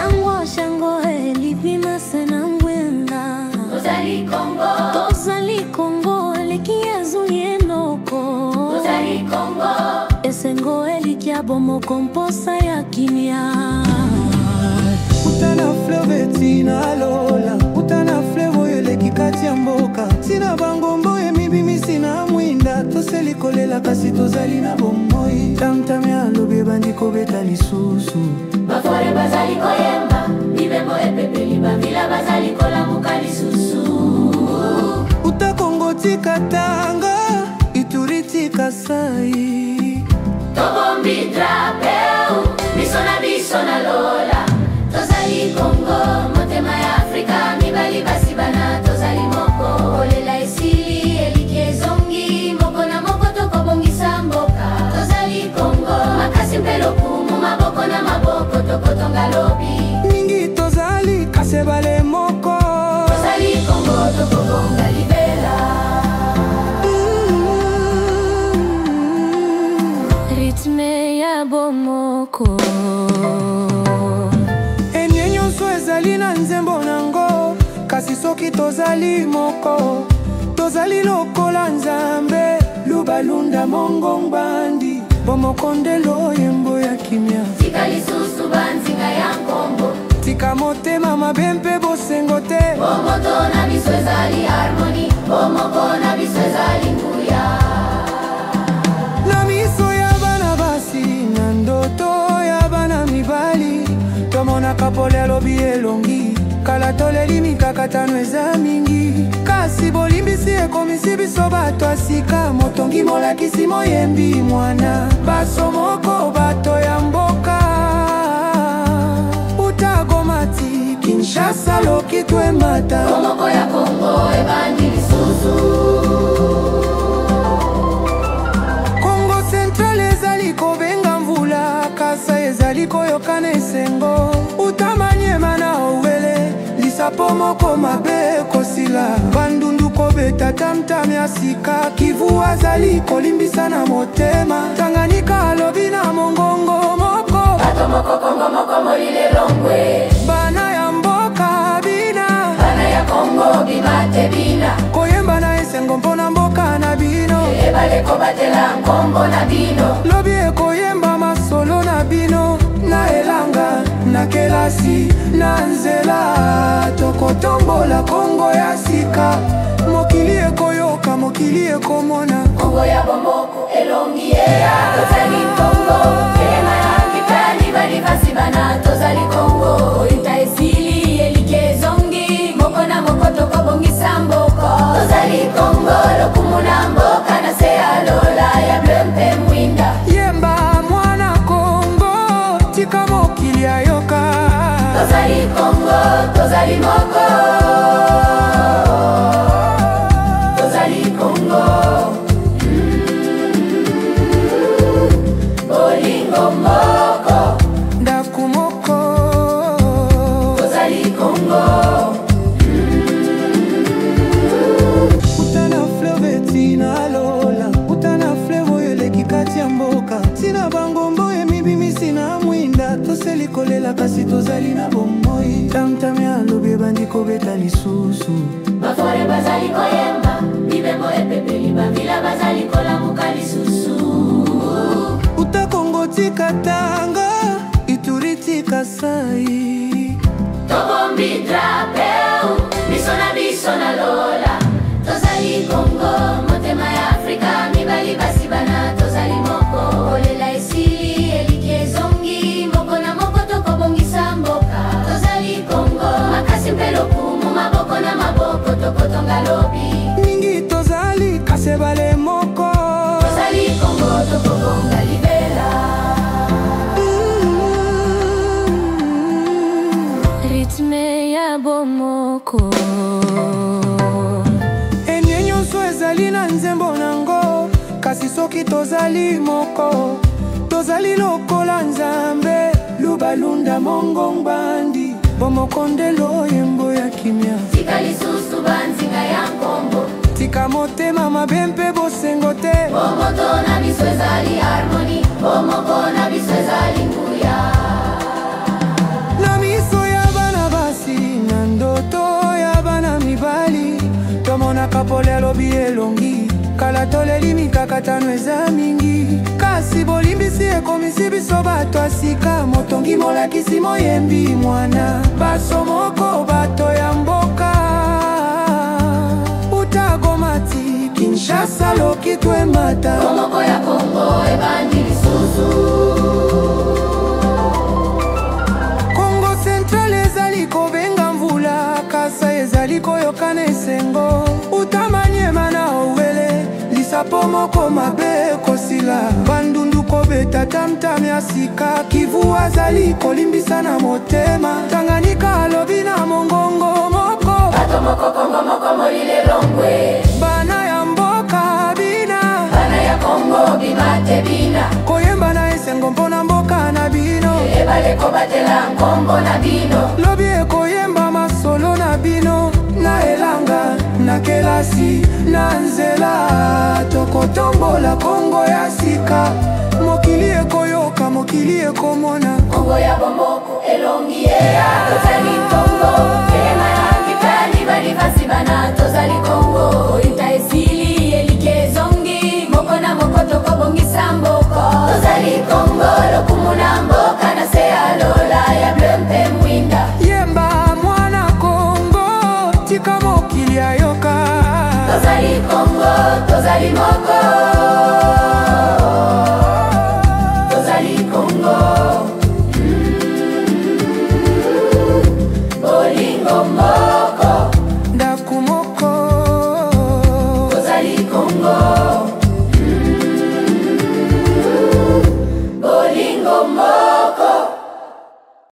Shango shango elipima sana mwenda Tozali Congo, tozali Congo elikiazu yenoko tozali Congo, esengo elikia bomo komposa ya kimia. Utana fleuve tina lola, utana fleuve yeleki kati ya mboka. Sina bangombo ye mibimi sina mwinda, toseli kolela kasi tozali na bomoi. Tam ya lobe bandiko beta lisusu, bafore bazali koyemba, bibembo epepeli bavila bazali kolamuka lisusu. Uta Congo tika tanga, Ituri tika sai. Tobombi drapeu, biso na lola. Tozali Congo, motema ya Afrika, mibali basi bana tozali moko. Olela esili, elikezongi, moko na moko toko bongisa mboka. Tozali Congo, makasi mpelo kumu, maboko na maboko toko tonga lobi. Mingi tozali kasebale moko. Tozali Congo, toko bonga libera. Ritme ya bomoko Ezali na nzembo nango, kasi soki tozali moko. Tozali lokola nzambe, lubalunda mongo mbandi. Bomoko ndelo yembo ya kimia. Tika lisusu banzinga ya nkombo, tika motema mabempe bosengo te. bomoto na biso ezali harmoni, bomoko na biso ezali nguya. Na miso ya bana basi, na ndoto ya bana mibali, tomona kapole alobi elongi, kala toleli mikakatano eza mingi. Kasi bolimbisi ekomisi biso bato asika, motongi molakisi moyembi mwana. Baso moko bato ya mboka, utagomati Kinshasa loki twemata. Bomoko ya Congo ebandi lisusu. Congo Central ezali kobenga mvula, kasa ezali koyokana esengo. Utamanyema na owele, lisapo moko mabe kosila. Bandundu kobeta tam ya sika, Kivu azali kolimbisa na motema. Tanganyika alobi na mongongo moko, Bato moko Congo moko molile longwe. bana ya mboka bina, Bana ya Congo bimate bina, koyemba na esengo mpona mboka na bino. ebale kobatela nkombo na bino. Lobi ekoyemba masolo na bino, na elanga, na kelasi, na nzela. Tokotombola Congo ya sika, mokili ekoyoka, mokili ekomona. Congo ya bomoko elongi ya tozali Congo, kema ya kipani bali basi bana tozali Congo. Inta esili elikezongi, moko na moko toko bongisa mboko. Tozali Congo lokumu na mboka, na se alola ya blempe mwinda. Yemba mwana Congo, tika mokili ayoka. Tozali Congo, tozali moko. Tozali Congo, bolingo moko. Ndaku moko, Tozali Congo, utana fleuve tina lola, utana fleuve yeleki kati ya mboka. Sina bangombo ye mibimi sina mwinda, toseli kolela kasi tozali na bomoi. Tam ya lobe bandiko beta lisusu, bafore bazali koyemba, bibembo epepeli bavila bazali kolamuka lisusu. Uta Congo tika tanga, Ituri tika sai. Tobombi drapeu, biso na lola. Tozali Congo, motema ya Afrika, mibali basi bana tozali moko. Olela esili, elikezongi, moko na moko toko bongisa mboka. Tozali Congo, makasi mpelo kumu, maboko na maboko toko tonga lobi. Mingi tozali kasebale moko. Tozali Congo, toko bonga libera. ritme ya bomoko Nyonso ezali na nzembo nango, kasi soki tozali moko. Tozali lokola nzambe, lubalunda mongo mbandi. Bomoko ndelo yembo ya kimia. Tika lisusu banzinga ya nkombo, tika motema mabempe bosengo te. bomoto na biso ezali harmoni, bomoko na biso ezali nguya. Na miso Tomona kapole lobi elongi kala toleli mikakatano eza mingi kasi bolimbisi ekomisi biso bato asika motongi molakisi moyembi mwana baso moko bato ya mboka utagomati Kinshasa loki twemata Komoko ya Kongo ebandi lisusu Kongo Central ezali kobenga mvula kasa ezali koyokana esengo utamanyema na owele lisapo moko mabe kosila bandundu kobeta tamtam ya sika Kivu azali kolimbisa na motema Tanganyika alobi na mongongo moko bato moko Kongo moko molile longwe bana ya mboka bina bana ya Kongo bimate bina koyemba na esengo mpona mboka na bino ebale kobatela nkombo na bino lobi ekoyemba masolo na bino na elanga na kelasi na nzela tokotombola Kongo ya sika mokili ekoyoka mokili ekomona Kongo ya bomboko elongi ea tozali Kongo kelema ya kipani bali basi bana tozali Kongo inta esili elike zongi moko na moko tokobongisa mboko tozali Kongo lokumu na mboka na se ya lola ya blempe mwinda yemba mwana Kongo tika mokili ayoka tozali Kongo tozali moko tozali Kongo bolingo moko ndaku moko tozali Kongo